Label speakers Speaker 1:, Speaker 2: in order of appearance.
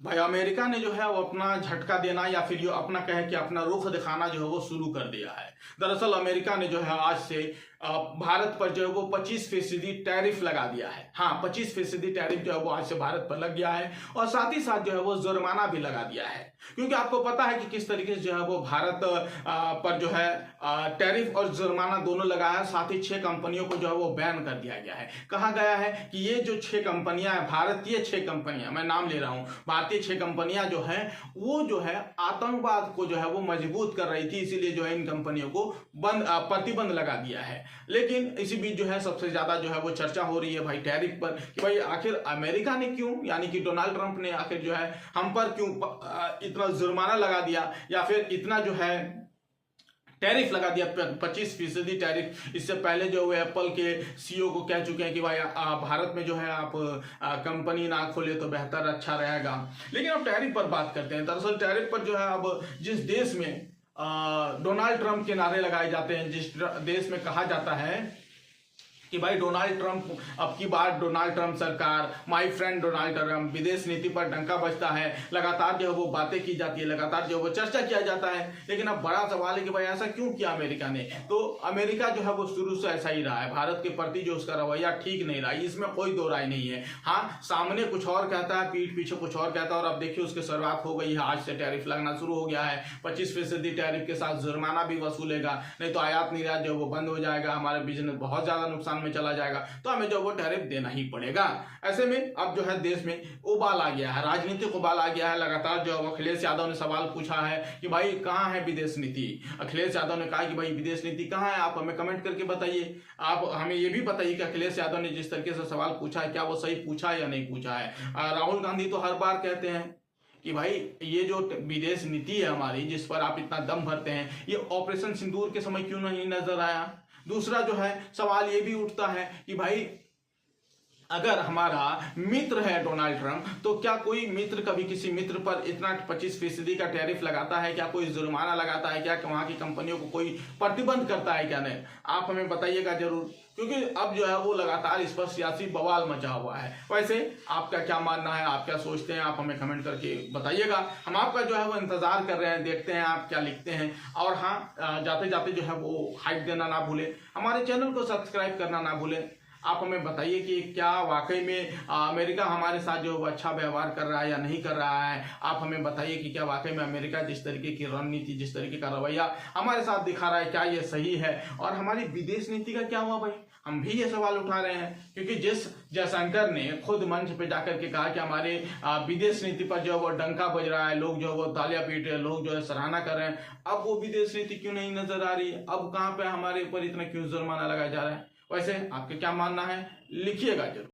Speaker 1: भाई अमेरिका ने जो है वो अपना झटका देना या फिर जो अपना कहे कि अपना रुख दिखाना जो है वो शुरू कर दिया है। दरअसल अमेरिका ने जो है आज से भारत पर जो है वो 25% टैरिफ लगा दिया है। हाँ, 25% टैरिफ जो है वो आज से भारत पर लग गया है और साथ ही साथ जो है वो जुर्माना भी लगा दिया है, क्योंकि आपको पता है कि किस तरीके से जो है वो भारत पर जो है टैरिफ और जुर्माना दोनों लगाया है। साथ ही 6 कंपनियों को जो है वो बैन कर दिया गया है। कहा गया है कि ये जो 6 कंपनियां हैं, भारतीय 6 कंपनियां, मैं नाम ले रहा हूं, भारतीय 6 कंपनियां जो है वो जो है आतंकवाद को जो है वो मजबूत कर रही थी, इसीलिए जो है इन कंपनियों को प्रतिबंध लगा दिया है। लेकिन इसी बीच जो है सबसे ज्यादा जो है वो चर्चा हो रही है भाई टैरिफ पर, कि भाई आखिर अमेरिका ने क्यों, यानी कि डोनाल्ड ट्रंप ने आखिर जो है हम पर क्यों इतना जुर्माना लगा दिया या फिर इतना जो है टैरिफ लगा दिया, 25% टैरिफ। इससे पहले जो है एप्पल के सीईओ को कह चुके हैं कि भाई भारत में जो है आप कंपनी ना खोले तो बेहतर अच्छा रहेगा। लेकिन अब टैरिफ पर बात करते हैं। दरअसल टैरिफ पर जो है अब जिस देश में डोनाल्ड ट्रंप के नारे लगाए जाते हैं, जिस देश में कहा जाता है कि भाई डोनाल्ड ट्रंप, अब की बार डोनाल्ड ट्रंप सरकार, माय फ्रेंड डोनाल्ड ट्रंप, विदेश नीति पर डंका बजता है, लगातार जो है वो बातें की जाती है, लगातार जो है वो चर्चा किया जाता है। लेकिन अब बड़ा सवाल है कि भाई ऐसा क्यों किया अमेरिका ने। तो अमेरिका जो है वो शुरू से ऐसा ही रहा है, भारत के प्रति जो उसका रवैया ठीक नहीं रहा, इसमें कोई दो राय नहीं है। हाँ, सामने कुछ और कहता है, पीठ पीछे कुछ और कहता है, और अब देखिए उसकी शुरुआत हो गई है, आज से टैरिफ लगना शुरू हो गया है। 25% टैरिफ के साथ जुर्माना भी वसूलेगा, नहीं तो आयात निर्यात जो वो बंद हो जाएगा, हमारे बिजनेस बहुत ज्यादा नुकसान में चला जाएगा, तो हमें जो वो टैरिफ देना ही पड़ेगा। ऐसे में अब जो है देश में उबाल आ गया है, राजनीतिक उबाल आ गया है। लगातार जो अखिलेश यादव ने सवाल पूछा है कि भाई कहां है विदेश नीति। अखिलेश यादव ने कहा कि भाई विदेश नीति कहां है, आप हमें कमेंट करके बताइए। आप हमें ये भी बताइए कि अखिलेश यादव ने जिस तरीके से सवाल पूछा है क्या वो सही पूछा है या नहीं पूछा है। राहुल गांधी तो हर बार कहते हैं कि भाई ये जो विदेश नीति है हमारी, जिस पर आप इतना दम भरते हैं, ये ऑपरेशन सिंदूर के समय क्यों नहीं नजर आया। दूसरा जो है सवाल ये भी उठता है कि भाई अगर हमारा मित्र है डोनाल्ड ट्रंप, तो क्या कोई मित्र कभी किसी मित्र पर इतना 25% का टैरिफ लगाता है, क्या कोई जुर्माना लगाता है, क्या वहां की कंपनियों को कोई प्रतिबंध करता है क्या नहीं, आप हमें बताइएगा जरूर, क्योंकि अब जो है वो लगातार इस पर सियासी बवाल मचा हुआ है। वैसे आपका क्या मानना है, आप क्या सोचते हैं, आप हमें कमेंट करके बताइएगा। हम आपका जो है वो इंतजार कर रहे हैं, देखते हैं आप क्या लिखते हैं। और हाँ, जाते जाते जो है वो हाइप देना ना भूलें, हमारे चैनल को सब्सक्राइब करना ना भूलें। आप हमें बताइए कि क्या वाकई में अमेरिका हमारे साथ जो अच्छा व्यवहार कर रहा है या नहीं कर रहा है। आप हमें बताइए कि क्या वाकई में अमेरिका जिस तरीके की रणनीति, जिस तरीके का रवैया हमारे साथ दिखा रहा है, क्या ये सही है। और हमारी विदेश नीति का क्या हुआ भाई, हम भी ये सवाल उठा रहे हैं, क्योंकि जिस जयशंकर ने खुद मंच पे जाकर के कहा कि हमारे विदेश नीति पर जो है वो डंका बज रहा है, लोग जो है वो तालियां पीट रहे हैं, लोग जो है सराहना कर रहे हैं, अब वो विदेश नीति क्यों नहीं नजर आ रही है, अब कहाँ पे हमारे ऊपर इतना क्यों जुर्माना लगाया जा रहा है। वैसे आपका क्या मानना है, लिखिएगा जरूर।